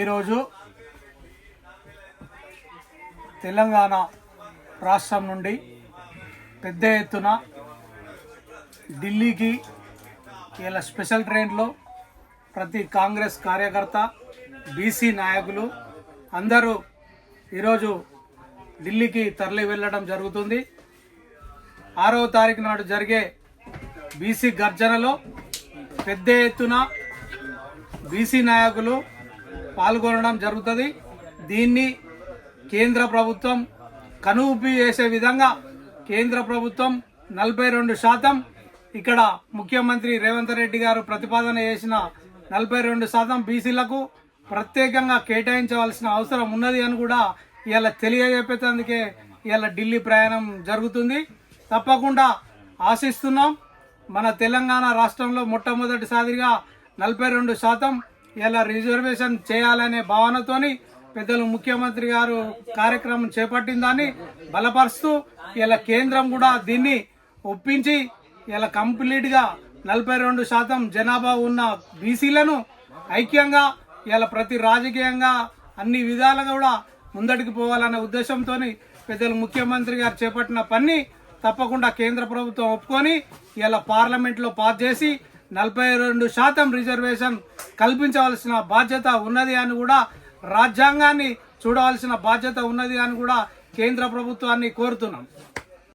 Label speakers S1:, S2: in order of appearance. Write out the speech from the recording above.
S1: ఈరోజు తెలంగాణ రాష్ట్రం నుండి పెద్ద ఎత్తున ఢిల్లీకి ఇలా స్పెషల్ ట్రైన్లో ప్రతి కాంగ్రెస్ కార్యకర్త బీసీ నాయకులు అందరూ ఈరోజు ఢిల్లీకి తరలి వెళ్ళడం జరుగుతుంది. 6వ తారీఖు నాడు జరిగే బీసీ గర్జనలో పెద్ద ఎత్తున బీసీ నాయకులు పాల్గొనడం జరుగుతుంది. దీన్ని కేంద్ర ప్రభుత్వం కనువిప్పి చేసే విధంగా కేంద్ర ప్రభుత్వం 42% ఇక్కడ ముఖ్యమంత్రి రేవంత్ రెడ్డి గారు ప్రతిపాదన చేసిన 42% బీసీలకు ప్రత్యేకంగా కేటాయించవలసిన అవసరం ఉన్నది అని కూడా ఇలా తెలియజెప్పేందుకే ఇలా ఢిల్లీ ప్రయాణం జరుగుతుంది. తప్పకుండా ఆశిస్తున్నాం. మన తెలంగాణ రాష్ట్రంలో మొట్టమొదటిసారిగా 42% ఇలా రిజర్వేషన్ చేయాలనే భావనతోని పెద్దలు ముఖ్యమంత్రి గారు కార్యక్రమం చేపట్టిందని బలపరుస్తూ ఇలా కేంద్రం కూడా దీన్ని ఒప్పించి ఇలా కంప్లీట్గా 42% జనాభా ఉన్న బీసీలను ఐక్యంగా ఇలా ప్రతి రాజకీయంగా అన్ని విధాలుగా కూడా ముందడికి పోవాలనే ఉద్దేశంతో పెద్దలు ముఖ్యమంత్రి గారు చేపట్టిన పని తప్పకుండా కేంద్ర ప్రభుత్వం ఒప్పుకొని ఇలా పార్లమెంట్లో పాస్ చేసి 42% రిజర్వేషన్ కల్పించవలసిన బాధ్యత ఉన్నది అని కూడా రాజ్యాంగాన్ని చూడవలసిన బాధ్యత ఉన్నది అని కూడా కేంద్ర ప్రభుత్వాన్ని కోరుతున్నాం.